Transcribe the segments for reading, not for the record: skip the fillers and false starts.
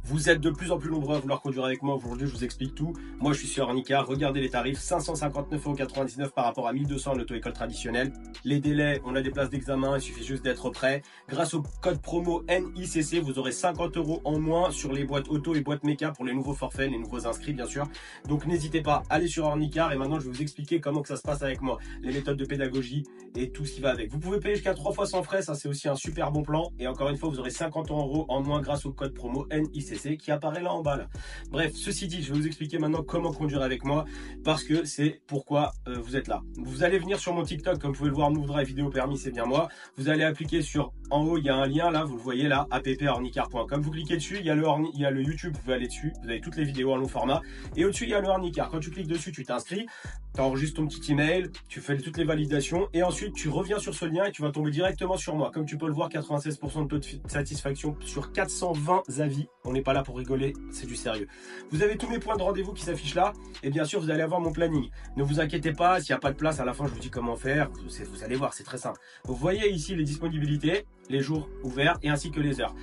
Vous êtes de plus en plus nombreux à vouloir conduire avec moi. Aujourd'hui, je vous explique tout. Moi, je suis sur Ornicar. Regardez les tarifs. 559,99 € par rapport à 1200 en auto-école traditionnelle. Les délais, on a des places d'examen. Il suffit juste d'être prêt. Grâce au code promo NICC, vous aurez 50 € en moins sur les boîtes auto et boîtes méca pour les nouveaux forfaits, les nouveaux inscrits, bien sûr. Donc, n'hésitez pas, allez sur Ornicar. Et maintenant, je vais vous expliquer comment que ça se passe avec moi. Les méthodes de pédagogie et tout ce qui va avec. Vous pouvez payer jusqu'à 3 fois sans frais. Ça, c'est aussi un super bon plan. Et encore une fois, vous aurez 50 € en moins grâce au code promo NICC qui apparaît là en bas là. Bref, ceci dit, je vais vous expliquer maintenant comment conduire avec moi parce que c'est pourquoi vous êtes là. Vous allez venir sur mon TikTok, comme vous pouvez le voir, Move Drive vidéo permis, c'est bien moi. Vous allez appliquer sur, en haut, il y a un lien là, vous le voyez là, app.ornicar.com. Vous cliquez dessus, il y a le YouTube, vous pouvez aller dessus, vous avez toutes les vidéos en long format. Et au-dessus, il y a le Ornicar. Quand tu cliques dessus, tu t'inscris, tu enregistres ton petit email, tu fais toutes les validations et ensuite tu reviens sur ce lien et tu vas tomber directement sur moi. Comme tu peux le voir, 96% de taux de satisfaction sur 420 avis. On n'est pas là pour rigoler, c'est du sérieux. Vous avez tous mes points de rendez-vous qui s'affichent là et bien sûr vous allez avoir mon planning. Ne vous inquiétez pas, s'il n'y a pas de place à la fin je vous dis comment faire, vous allez voir, c'est très simple. Vous voyez ici les disponibilités, les jours ouverts et ainsi que les heures.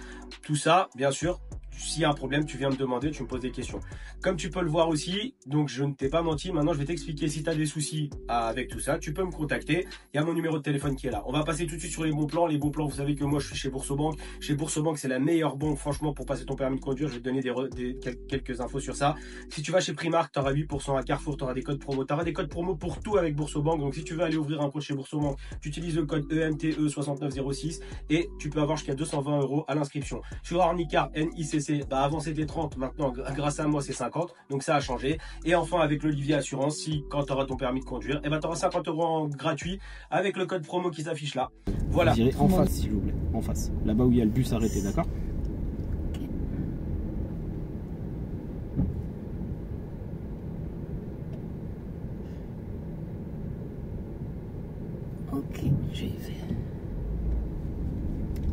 Tout ça, bien sûr, s'il y a un problème, tu viens me demander, tu me poses des questions. Comme tu peux le voir aussi, donc je ne t'ai pas menti, maintenant je vais t'expliquer si tu as des soucis avec tout ça, tu peux me contacter, il y a mon numéro de téléphone qui est là. On va passer tout de suite sur les bons plans. Les bons plans, vous savez que moi je suis chez Boursobank. Chez Boursobank, c'est la meilleure banque franchement pour passer ton permis de conduire. Je vais te donner quelques infos sur ça. Si tu vas chez Primark, tu auras 8%, à Carrefour, tu auras des codes promo. Tu auras des codes promo pour tout avec Boursobank. Donc si tu veux aller ouvrir un compte chez Boursobank, tu utilises le code EMTE6906 et tu peux avoir jusqu'à 220 € à l'inscription. Sur Ornicar NICC, bah avant c'était 30, maintenant grâce à moi c'est 50, donc ça a changé. Et enfin avec l'Olivier Assurance, si quand tu auras ton permis de conduire, et ben tu auras 50 € en gratuit avec le code promo qui s'affiche là. Voilà. Vous irez en face s'il vous plaît, en face, là-bas où il y a le bus arrêté, d'accord? Ok, j'y vais.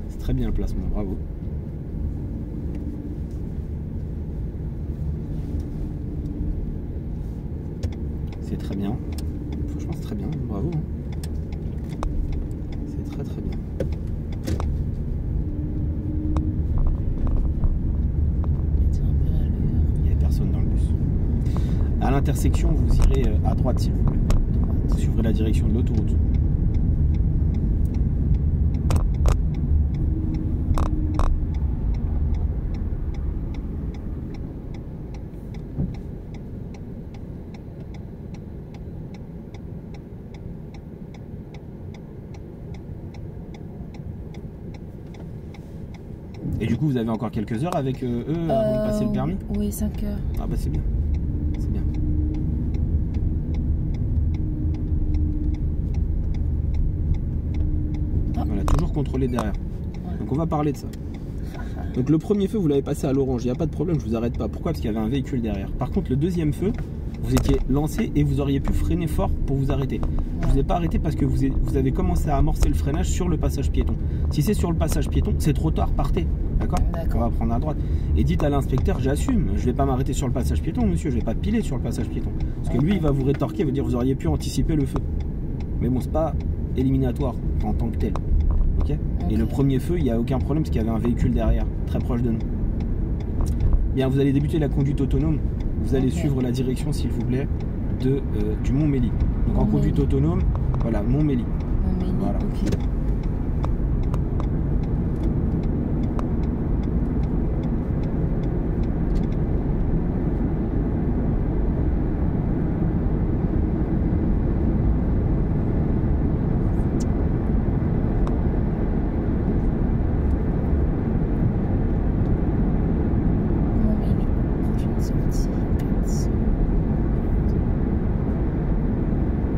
C'est très bien le placement, bravo. C'est très bien. Franchement, c'est très bien. Bravo. C'est très très bien. Il n'y a personne dans le bus. À l'intersection, vous irez à droite s'il vous plaît. Vous suivrez la direction de l'autoroute. Et du coup, vous avez encore quelques heures avec eux avant de passer le permis? Oui, 5 heures. Ah bah c'est bien. C'est bien. Ah. Voilà, toujours contrôler derrière. Ouais. Donc on va parler de ça. Donc le premier feu, vous l'avez passé à l'orange. Il n'y a pas de problème, je vous arrête pas. Pourquoi? Parce qu'il y avait un véhicule derrière. Par contre, le deuxième feu, vous étiez lancé et vous auriez pu freiner fort pour vous arrêter. Je ne vous ai pas arrêté parce que vous avez commencé à amorcer le freinage sur le passage piéton. Si c'est sur le passage piéton, c'est trop tard, partez. D'accord? On va prendre à droite. Et dites à l'inspecteur, j'assume, je ne vais pas m'arrêter sur le passage piéton, monsieur, je ne vais pas piler sur le passage piéton. Parce que lui, il va vous rétorquer, il va dire, vous auriez pu anticiper le feu. Mais bon, c'est pas éliminatoire en tant que tel. Ok? Et le premier feu, il n'y a aucun problème parce qu'il y avait un véhicule derrière, très proche de nous. Bien, vous allez débuter la conduite autonome. Vous allez suivre la direction, s'il vous plaît, du Montmélie. Donc en conduite autonome, voilà, Montmélie. Voilà. Okay.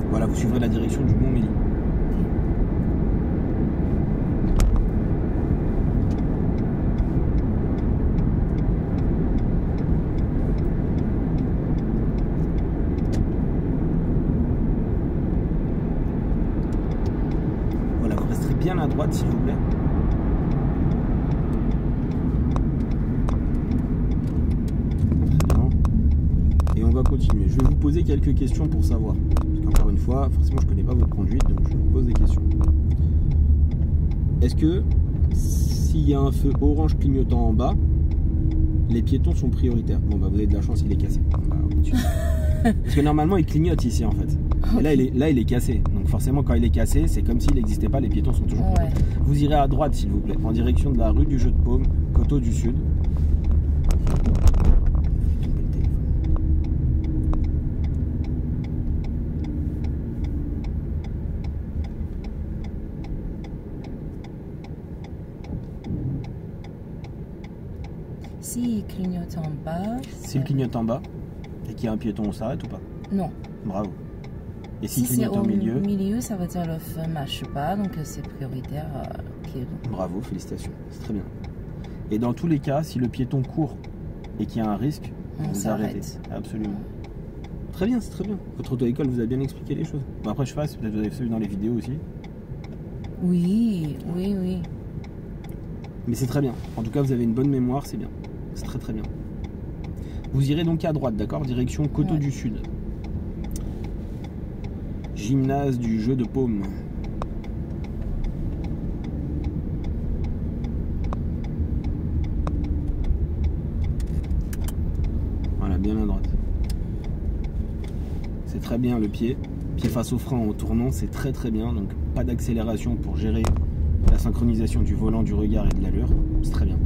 Voilà, vous suivrez la direction du Montmélie. Voilà, vous resterez bien à droite s'il vous plaît. Très bien. Et on va continuer. Je vais vous poser quelques questions pour savoir. Encore une fois, forcément je ne connais pas votre conduite, donc je vous pose des questions. Est-ce que s'il y a un feu orange clignotant en bas, les piétons sont prioritaires. Bon bah vous avez de la chance, il est cassé. Bah, parce que normalement il clignote ici en fait. Et là il est cassé. Donc forcément quand il est cassé, c'est comme s'il n'existait pas, les piétons sont toujours Ouais. Vous irez à droite s'il vous plaît, en direction de la rue du Jeu de Paume, Coteau du Sud. S'il clignote en bas. S'il clignote en bas et qu'il y a un piéton, on s'arrête ou pas? Non. Bravo. Et s'il Si c'est clignote au au milieu, milieu, ça veut dire le feu marche pas, donc c'est prioritaire piéton. bravo, félicitations, c'est très bien. Et dans tous les cas, si le piéton court et qu'il y a un risque, On vous s'arrête. arrêtez. Absolument. Très bien, c'est très bien. Votre auto-école vous a bien expliqué les choses. Bon, après, je sais pas si peut-être vous avez vu dans les vidéos aussi. Oui, oui, oui. Mais c'est très bien. En tout cas, vous avez une bonne mémoire, c'est bien. C'est très très bien. Vous irez donc à droite, d'accord? Direction Coteau Ouais. du Sud. Gymnase du Jeu de Paume. Voilà, bien à droite. C'est très bien le pied. Pied face au frein en tournant, c'est très très bien. Donc pas d'accélération pour gérer la synchronisation du volant, du regard et de l'allure. C'est très bien.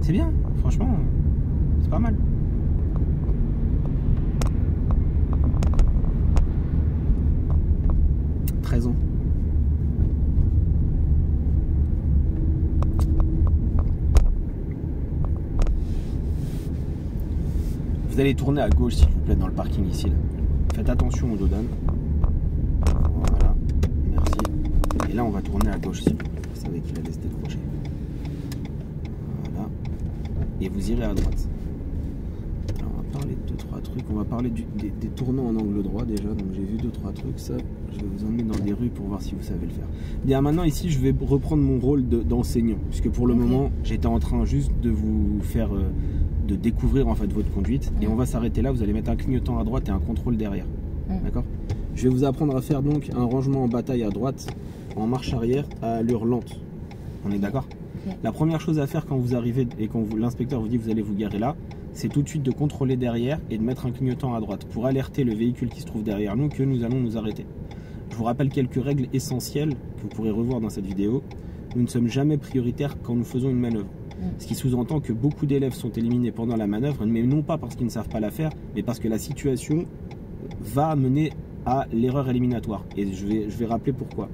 C'est bien, franchement, c'est pas mal. « 13 ans. Vous allez tourner à gauche s'il vous plaît dans le parking ici là. Faites attention aux dodanes. Voilà, merci. Et là on va tourner à gauche s'il vous plaît. Vous savez qu'il a laissé décrocher. Voilà. Et vous irez à droite. Alors on va parler de 2-3 trucs. On va parler des tournants en angle droit déjà. Donc j'ai vu 2-3 trucs. Ça, je vais vous emmener dans des rues pour voir si vous savez le faire. Bien maintenant ici je vais reprendre mon rôle d'enseignant. Puisque pour le moment j'étais en train juste de vous faire... de découvrir en fait votre conduite et on va s'arrêter là. Vous allez mettre un clignotant à droite et un contrôle derrière. D'accord? Je vais vous apprendre à faire donc un rangement en bataille à droite en marche arrière à allure lente. On est d'accord? La première chose à faire quand vous arrivez et quand l'inspecteur vous dit vous allez vous garer là, c'est tout de suite de contrôler derrière et de mettre un clignotant à droite pour alerter le véhicule qui se trouve derrière nous que nous allons nous arrêter. Je vous rappelle quelques règles essentielles que vous pourrez revoir dans cette vidéo. Nous ne sommes jamais prioritaires quand nous faisons une manœuvre. Ce qui sous-entend que beaucoup d'élèves sont éliminés pendant la manœuvre, mais non pas parce qu'ils ne savent pas la faire, mais parce que la situation va mener à l'erreur éliminatoire. Et je vais rappeler pourquoi.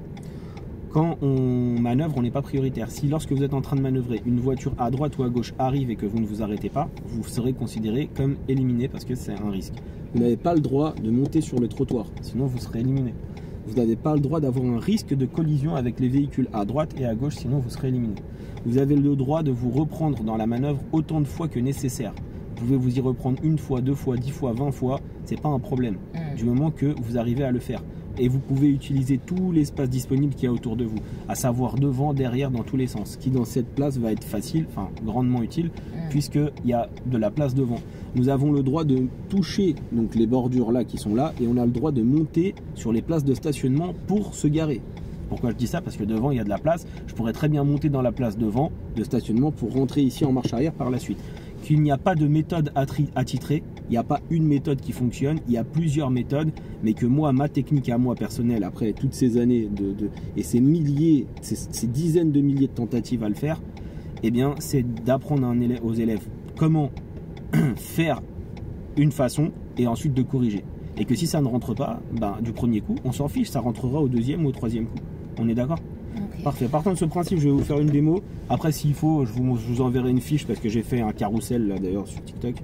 Quand on manœuvre, on n'est pas prioritaire. Si lorsque vous êtes en train de manœuvrer, une voiture à droite ou à gauche arrive et que vous ne vous arrêtez pas, vous serez considéré comme éliminé parce que c'est un risque. Vous n'avez pas le droit de monter sur le trottoir, sinon vous serez éliminé. Vous n'avez pas le droit d'avoir un risque de collision avec les véhicules à droite et à gauche, sinon vous serez éliminé. Vous avez le droit de vous reprendre dans la manœuvre autant de fois que nécessaire. Vous pouvez vous y reprendre une fois, 2 fois, 10 fois, 20 fois, c'est pas un problème, du moment que vous arrivez à le faire. Et vous pouvez utiliser tout l'espace disponible qu'il y a autour de vous, à savoir devant, derrière, dans tous les sens, ce qui dans cette place va être facile, enfin grandement utile, puisqu'il y a de la place devant. Nous avons le droit de toucher donc les bordures là qui sont là, et on a le droit de monter sur les places de stationnement pour se garer. Pourquoi je dis ça? Parce que devant il y a de la place, je pourrais très bien monter dans la place devant de stationnement pour rentrer ici en marche arrière par la suite. Qu'il n'y a pas de méthode attitrée, il n'y a pas une méthode qui fonctionne, il y a plusieurs méthodes, mais que moi, ma technique à moi personnelle, après toutes ces années et ces milliers, ces dizaines de milliers de tentatives à le faire, eh bien c'est d'apprendre aux élèves comment faire une façon et ensuite de corriger. Et que si ça ne rentre pas, ben, du premier coup, on s'en fiche, ça rentrera au deuxième ou au troisième coup. On est d'accord? Parfait. Partant de ce principe, je vais vous faire une démo. Après, s'il faut, je vous enverrai une fiche parce que j'ai fait un carrousel là d'ailleurs sur TikTok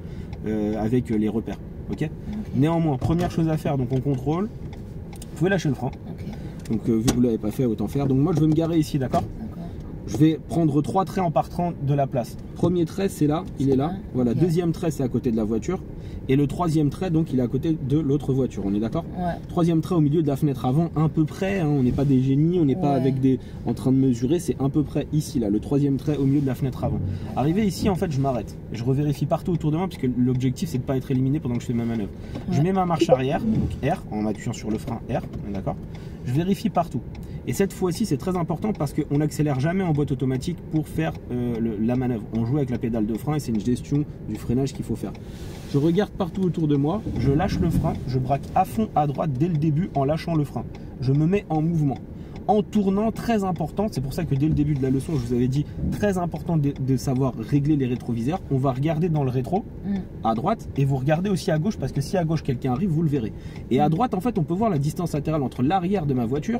avec les repères. Ok. Néanmoins, première chose à faire, donc on contrôle. Vous pouvez lâcher le frein. Donc vu que vous l'avez pas fait, autant faire. Donc moi, je vais me garer ici, d'accord? Je vais prendre 3 traits en partant de la place. Premier trait, c'est là, il est là. Voilà. Deuxième trait, c'est à côté de la voiture. Et le troisième trait, donc, il est à côté de l'autre voiture. On est d'accord? Troisième trait au milieu de la fenêtre avant, à peu près. Hein, on n'est pas des génies, on n'est pas avec en train de mesurer. C'est à peu près ici, là. Le troisième trait au milieu de la fenêtre avant. Arrivé ici, en fait, je m'arrête. Je revérifie partout autour de moi, parce que l'objectif, c'est de ne pas être éliminé pendant que je fais ma manœuvre. Je mets ma marche arrière, donc R, en appuyant sur le frein R. D'accord? je vérifie partout. Et cette fois-ci, c'est très important parce qu'on n'accélère jamais en boîte automatique pour faire la manœuvre. On joue avec la pédale de frein et c'est une gestion du freinage qu'il faut faire. Je regarde partout autour de moi, je lâche le frein, je braque à fond à droite dès le début en lâchant le frein. Je me mets en mouvement. En tournant, très important, c'est pour ça que dès le début de la leçon, je vous avais dit, très important de savoir régler les rétroviseurs. On va regarder dans le rétro, à droite, et vous regardez aussi à gauche, parce que si à gauche quelqu'un arrive, vous le verrez. Et à droite, en fait, on peut voir la distance latérale entre l'arrière de ma voiture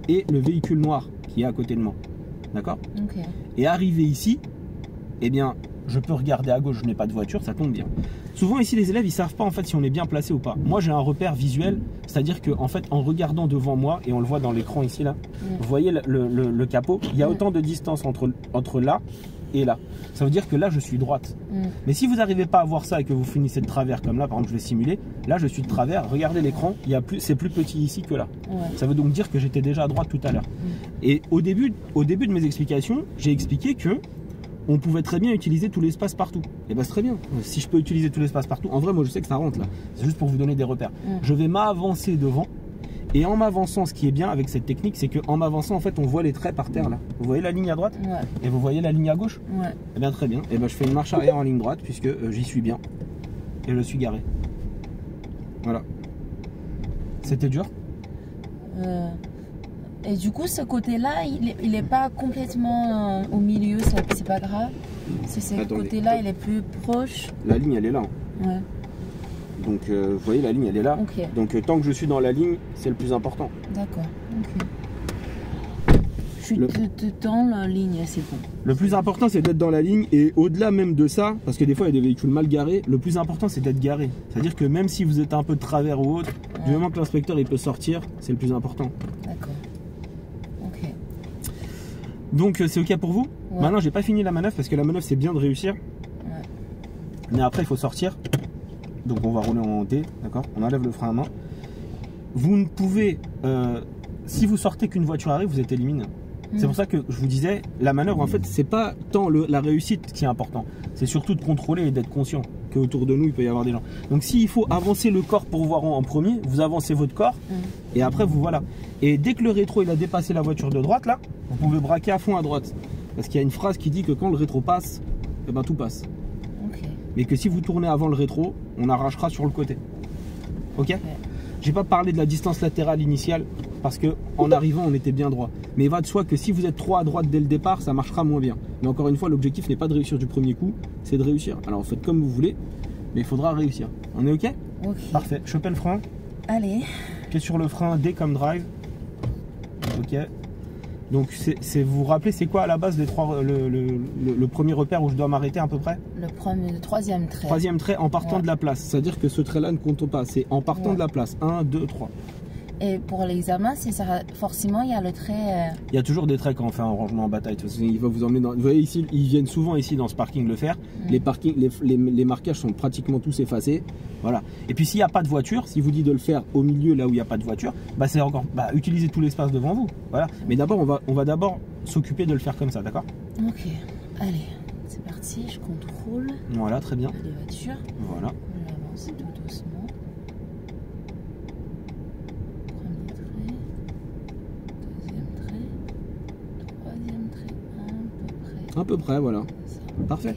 et le véhicule noir qui est à côté de moi. D'accord? Okay. Et arrivé ici, eh bien, je peux regarder à gauche, je n'ai pas de voiture, ça tombe bien. Souvent ici les élèves ils savent pas en fait si on est bien placé ou pas. Moi j'ai un repère visuel, c'est-à-dire que en fait en regardant devant moi, et on le voit dans l'écran ici là, vous voyez le capot, il y a autant de distance entre là et là. Ça veut dire que là je suis droite. Mais si vous n'arrivez pas à voir ça et que vous finissez de travers comme là, par exemple je vais simuler, là je suis de travers, regardez l'écran, c'est plus petit ici que là. Ça veut donc dire que j'étais déjà à droite tout à l'heure. Et au début de mes explications, j'ai expliqué que on pouvait très bien utiliser tout l'espace partout. Et bien c'est très bien. Si je peux utiliser tout l'espace partout, en vrai moi je sais que ça rentre là. C'est juste pour vous donner des repères. Je vais m'avancer devant. Et en m'avançant, ce qui est bien avec cette technique, c'est qu'en m'avançant, en fait, on voit les traits par terre là. Vous voyez la ligne à droite? Et vous voyez la ligne à gauche? Et bien très bien. Et bien je fais une marche arrière en ligne droite puisque j'y suis bien. Et je suis garé. Voilà. C'était dur? Et du coup, ce côté-là, il est pas complètement au milieu, c'est pas grave. C'est ce côté-là, il est plus proche. La ligne, elle est là. Ouais. Donc, vous voyez, la ligne, elle est là. Okay. Donc, tant que je suis dans la ligne, c'est le plus important. D'accord. Ok. Je suis dans la ligne, c'est bon. Le plus important, c'est d'être dans la ligne. Et au-delà même de ça, parce que des fois, il y a des véhicules mal garés, le plus important, c'est d'être garé. C'est-à-dire que même si vous êtes un peu de travers ou autre, du moment que l'inspecteur il peut sortir, c'est le plus important. D'accord. Ok. Donc, c'est OK pour vous? Maintenant, j'ai pas fini la manœuvre parce que la manœuvre, c'est bien de réussir. Mais après, il faut sortir. Donc on va rouler en T, d'accord? On enlève le frein à main. Vous ne pouvez, si vous sortez qu'une voiture arrive, vous êtes éliminé. C'est pour ça que je vous disais, la manœuvre en fait, c'est pas tant la réussite qui est important, c'est surtout de contrôler et d'être conscient qu'autour de nous il peut y avoir des gens. Donc s'il faut avancer le corps pour voir en premier, vous avancez votre corps et après vous voilà. Et dès que le rétro il a dépassé la voiture de droite là, vous pouvez braquer à fond à droite. Parce qu'il y a une phrase qui dit que quand le rétro passe, eh ben tout passe. Mais que si vous tournez avant le rétro, on arrachera sur le côté. Ok? J'ai pas parlé de la distance latérale initiale parce que en arrivant on était bien droit. Mais il va de soi que si vous êtes trop à droite dès le départ, ça marchera moins bien. Mais encore une fois, l'objectif n'est pas de réussir du premier coup, c'est de réussir. Alors faites comme vous voulez, mais il faudra réussir. On est ok? Parfait. Chopez le frein. Allez. Pied sur le frein, D comme drive. Ok. Donc vous vous rappelez c'est quoi à la base les le premier repère où je dois m'arrêter à peu près? Le troisième trait. Troisième trait en partant de la place. C'est-à-dire que ce trait-là ne compte pas. C'est en partant de la place. 1, 2, 3. Et pour l'examen, forcément il y a le trait. Il y a toujours des traits quand on fait un rangement en bataille. Il va vous emmener dans. Vous voyez ici, ils viennent souvent ici dans ce parking le faire. Les marquages sont pratiquement tous effacés. Voilà. Et puis s'il n'y a pas de voiture, si vous dit de le faire au milieu là où il n'y a pas de voiture, bah c'est encore. Utilisez tout l'espace devant vous. Voilà. Mais d'abord on va d'abord s'occuper de le faire comme ça, d'accord? Ok. Allez, c'est parti. Je contrôle. Voilà, très bien. Les voitures. Voilà. On avance tout doucement. À peu près, voilà. Parfait.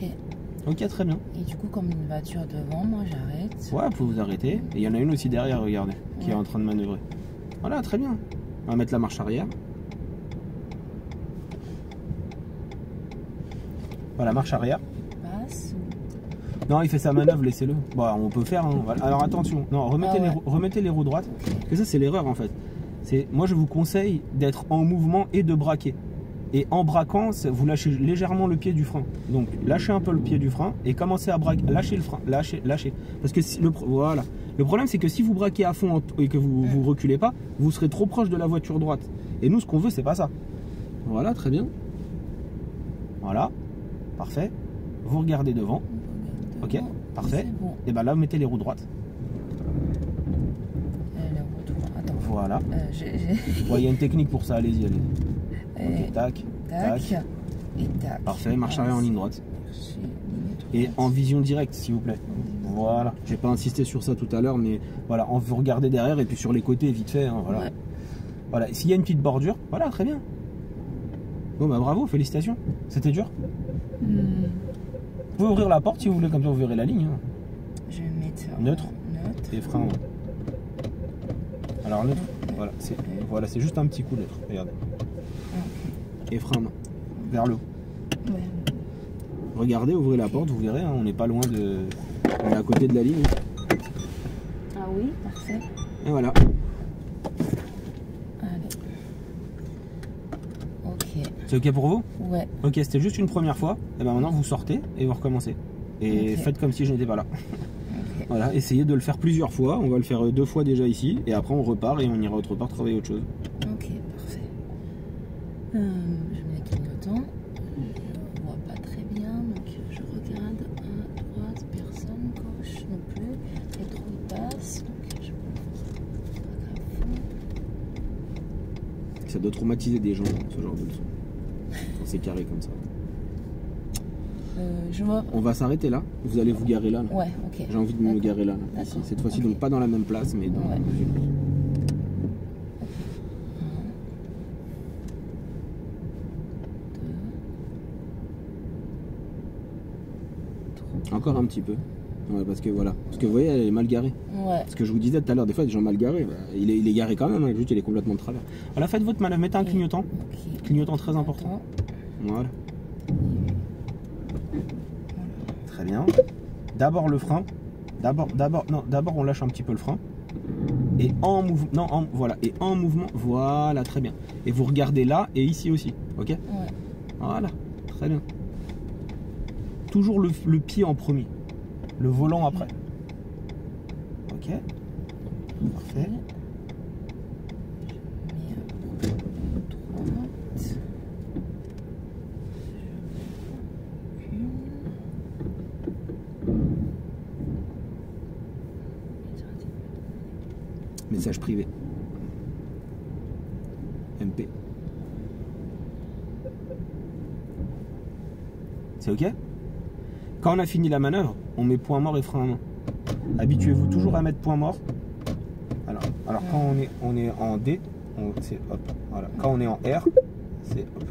Ok, très bien. Et du coup, comme une voiture devant, moi j'arrête. Ouais, vous pouvez vous arrêter. Et il y en a une aussi derrière, regardez, qui est en train de manœuvrer. Voilà, très bien. On va mettre la marche arrière. Voilà, marche arrière. Passe. Non, il fait sa manœuvre, laissez-le. Bon, on peut faire. Hein. Alors attention, non, remettez les roues droites. Parce que ça, c'est l'erreur en fait. Moi, je vous conseille d'être en mouvement et de braquer. Et en braquant, vous lâchez légèrement le pied du frein. Donc lâchez un peu le pied du frein et commencez à braquer. Lâchez le frein, lâchez. Parce que voilà. Le problème c'est que si vous braquez à fond et que vous reculez pas, vous serez trop proche de la voiture droite. Et nous ce qu'on veut c'est pas ça. Voilà, très bien. Voilà, parfait. Vous regardez devant. Ok, parfait. Bon. Et ben là vous mettez les roues droites. Voilà. Il y a une technique pour ça, allez-y, allez-y. Ok, tac, et tac. Parfait, marche arrière en ligne droite. Et en vision directe, s'il vous plaît. Voilà. J'ai pas insisté sur ça tout à l'heure, mais voilà, vous regardez derrière et puis sur les côtés, vite fait. Hein, voilà. Voilà, s'il y a une petite bordure, voilà, très bien. Bon bah bravo, félicitations. C'était dur. Vous pouvez ouvrir la porte si vous voulez, comme ça vous verrez la ligne. Hein. Je vais mettre neutre. Et frein. Alors neutre, voilà, c'est juste un petit coup neutre, regardez. Et frein main, vers le haut. Ouais. Regardez, ouvrez la porte, vous verrez, hein, on n'est pas loin de... On est à côté de la ligne. Ah oui, parfait. Et voilà. Allez. Ok. C'est ok pour vous? Ouais. Ok, c'était juste une première fois. Et ben maintenant vous sortez et vous recommencez. Et faites comme si je n'étais pas là. Voilà, essayez de le faire plusieurs fois. On va le faire 2 fois déjà ici. Et après on repart et on ira autre part travailler autre chose. Ok, parfait. Je mets les clignotants. Je vois pas très bien, donc je regarde à droite, personne, gauche non plus. Les trous passent, donc je peux Ça doit traumatiser des gens, ce genre de leçon. Quand c'est carré comme ça. On va s'arrêter là. Vous allez vous garer là. Ouais, ok. J'ai envie de me garer là. Ici. Cette fois-ci, donc pas dans la même place, mais dans une autre. Encore un petit peu. Ouais, parce que voilà. Parce que vous voyez, elle est mal garée. Ouais. Ce que je vous disais tout à l'heure, des fois, des gens mal garés. Bah, il est garé quand même, hein, juste il est complètement de travers. Voilà, faites votre manœuvre. Mettez un clignotant. Okay. Clignotant très important. Voilà. Très bien. D'abord le frein. D'abord on lâche un petit peu le frein. Et en mouvement. Non, voilà. Et en mouvement. Voilà, très bien. Et vous regardez là et ici aussi. Ok? Ouais. Voilà. Très bien. Toujours le pied en premier. Le volant après. Ok. Parfait. Message privé. MP. C'est ok? Quand on a fini la manœuvre, on met point mort et frein à main. Habituez-vous toujours à mettre point mort. Alors quand on est en D, c'est hop. Voilà. Quand on est en R, c'est hop.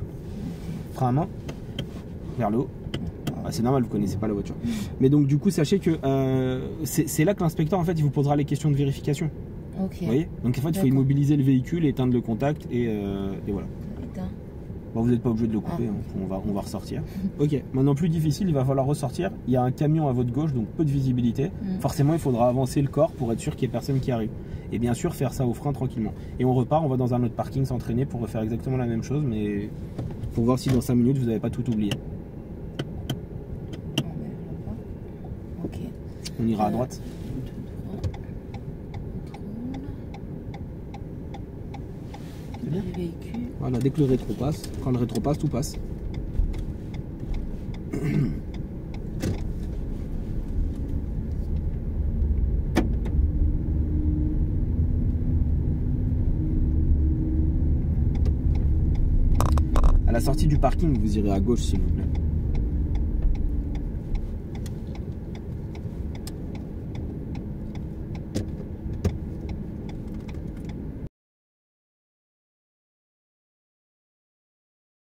Frein à main, vers le haut. Ah, c'est normal, vous connaissez pas la voiture. Mais donc du coup, sachez que c'est là que l'inspecteur en fait il vous posera les questions de vérification. Ok. Vous voyez? Donc en fait, il faut immobiliser le véhicule, éteindre le contact et voilà. Bon, vous n'êtes pas obligé de le couper, hein. on va ressortir. Ok, maintenant plus difficile, il va falloir ressortir. Il y a un camion à votre gauche, donc peu de visibilité. Forcément, il faudra avancer le corps pour être sûr qu'il n'y ait personne qui arrive. Et bien sûr, faire ça au frein tranquillement. Et on repart, on va dans un autre parking s'entraîner pour refaire exactement la même chose, mais pour voir si dans 5 minutes, vous n'avez pas tout oublié. Ok. On ira à droite. Voilà, dès que le rétro passe, quand le rétro passe, tout passe. À la sortie du parking, vous irez à gauche s'il vous plaît.